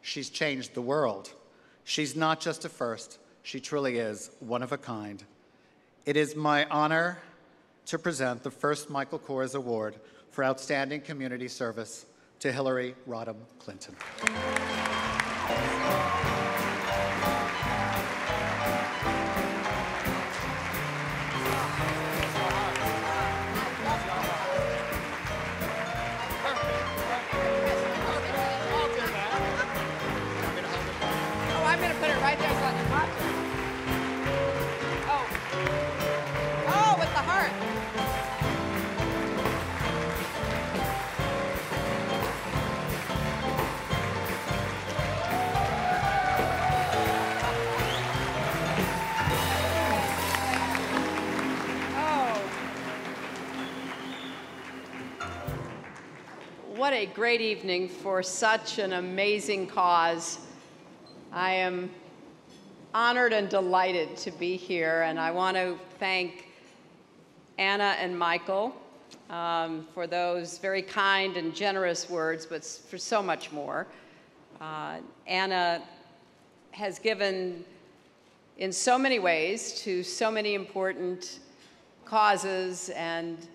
She's changed the world. She's not just a first, she truly is one of a kind. It is my honor to present the first Michael Kors Award for Outstanding Community Service to Hilary Rodham Clinton. What a great evening for such an amazing cause. I am honored and delighted to be here, and I want to thank Anna and Michael for those very kind and generous words, but for so much more. Anna has given in so many ways to so many important causes, and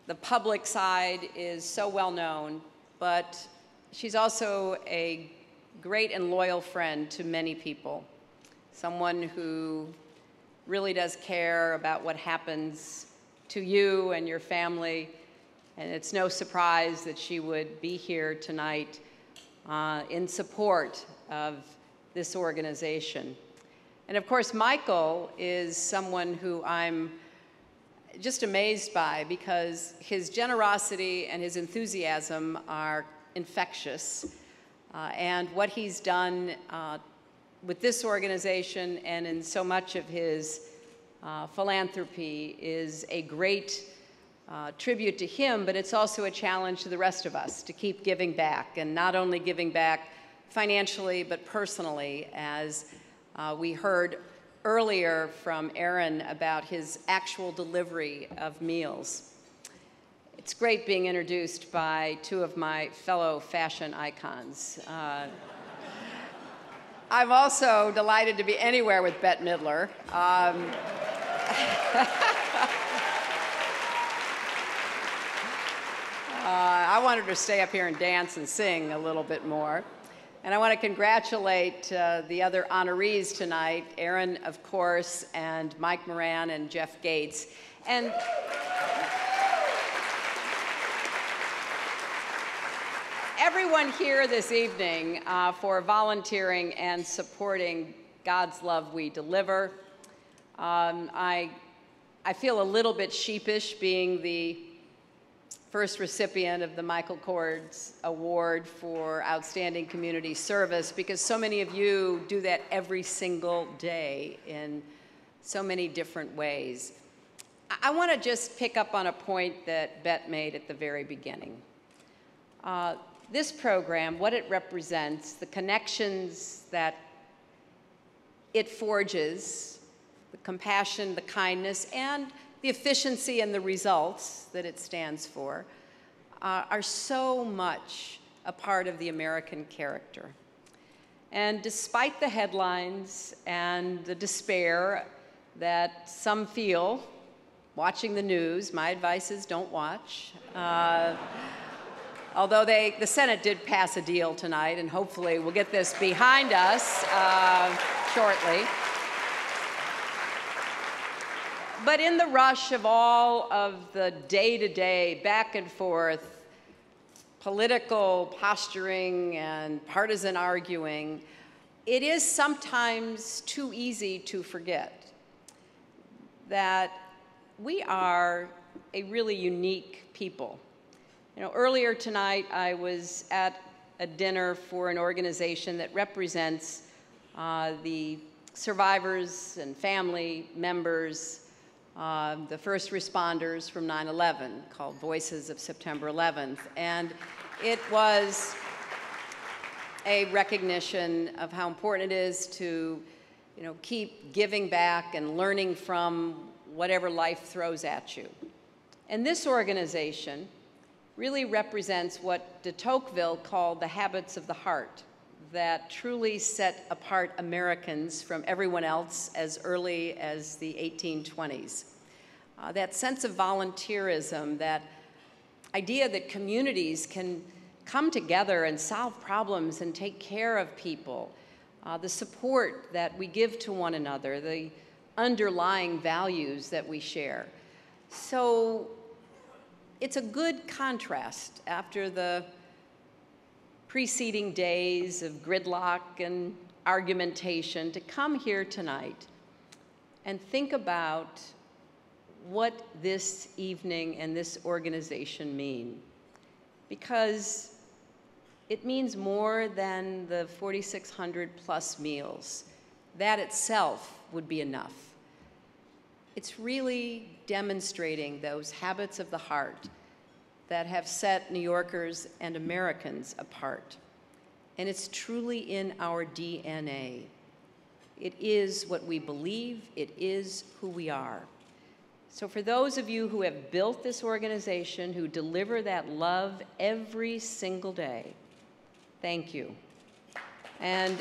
the public side is so well known, but she's also a great and loyal friend to many people, someone who really does care about what happens to you and your family, and it's no surprise that she would be here tonight in support of this organization. And of course, Michael is someone who I'm just amazed by, because his generosity and his enthusiasm are infectious. And what he's done with this organization and in so much of his philanthropy is a great tribute to him, but it's also a challenge to the rest of us to keep giving back, and not only giving back financially, but personally, as we heard earlier from Aaron about his actual delivery of meals. It's great being introduced by two of my fellow fashion icons. I'm also delighted to be anywhere with Bette Midler. I wanted her to stay up here and dance and sing a little bit more. And I want to congratulate the other honorees tonight, Aaron, of course, and Mike Moran and Jeff Gates. And everyone here this evening for volunteering and supporting God's Love We Deliver. I feel a little bit sheepish being the first recipient of the Michael Kors Award for Outstanding Community Service, because so many of you do that every single day in so many different ways. I want to just pick up on a point that Bette made at the very beginning. This program, what it represents, the connections that it forges, the compassion, the kindness, and the efficiency and the results that it stands for are so much a part of the American character. And despite the headlines and the despair that some feel watching the news, my advice is don't watch. Although the Senate did pass a deal tonight, and hopefully we'll get this behind us shortly. But in the rush of all of the day-to-day, back and forth, political posturing and partisan arguing, it is sometimes too easy to forget that we are a really unique people. You know, earlier tonight I was at a dinner for an organization that represents the survivors and family members, the first responders from 9/11, called Voices of September 11th. And it was a recognition of how important it is to, keep giving back and learning from whatever life throws at you. And this organization really represents what de Tocqueville called the habits of the heart, that truly set apart Americans from everyone else as early as the 1820s. That sense of volunteerism, that idea that communities can come together and solve problems and take care of people, the support that we give to one another, the underlying values that we share. So it's a good contrast after the preceding days of gridlock and argumentation to come here tonight and think about what this evening and this organization mean. Because it means more than the 4,600 plus meals. That itself would be enough. It's really demonstrating those habits of the heart that have set New Yorkers and Americans apart. And it's truly in our DNA. It is what we believe, it is who we are. So for those of you who have built this organization, who deliver that love every single day, thank you. And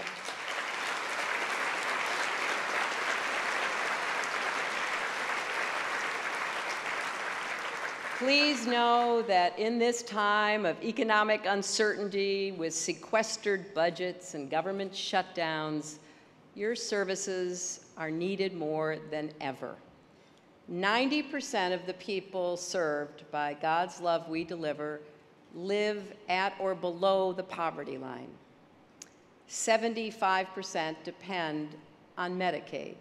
please know that in this time of economic uncertainty with sequestered budgets and government shutdowns, your services are needed more than ever. 90% of the people served by God's Love We Deliver live at or below the poverty line. 75% depend on Medicaid.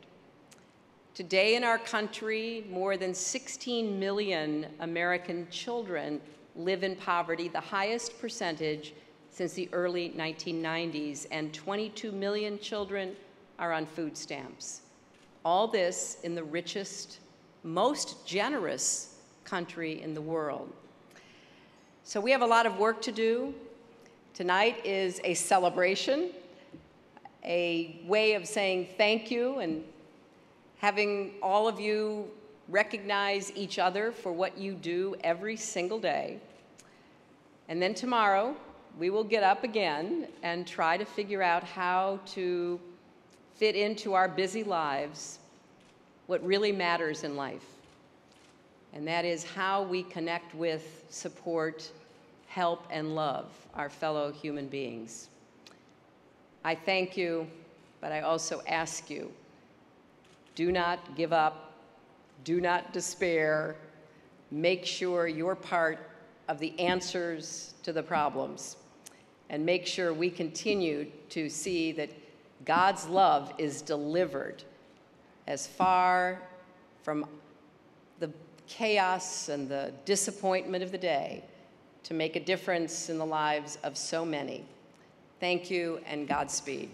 Today in our country, more than 16 million American children live in poverty, the highest percentage since the early 1990s, and 22 million children are on food stamps. All this in the richest, most generous country in the world. So we have a lot of work to do. Tonight is a celebration, a way of saying thank you and having all of you recognize each other for what you do every single day. And then tomorrow, we will get up again and try to figure out how to fit into our busy lives what really matters in life. And that is how we connect with, support, help, and love our fellow human beings. I thank you, but I also ask you, do not give up, do not despair. Make sure you're part of the answers to the problems, and make sure we continue to see that God's love is delivered as far from the chaos and the disappointment of the day to make a difference in the lives of so many. Thank you, and Godspeed.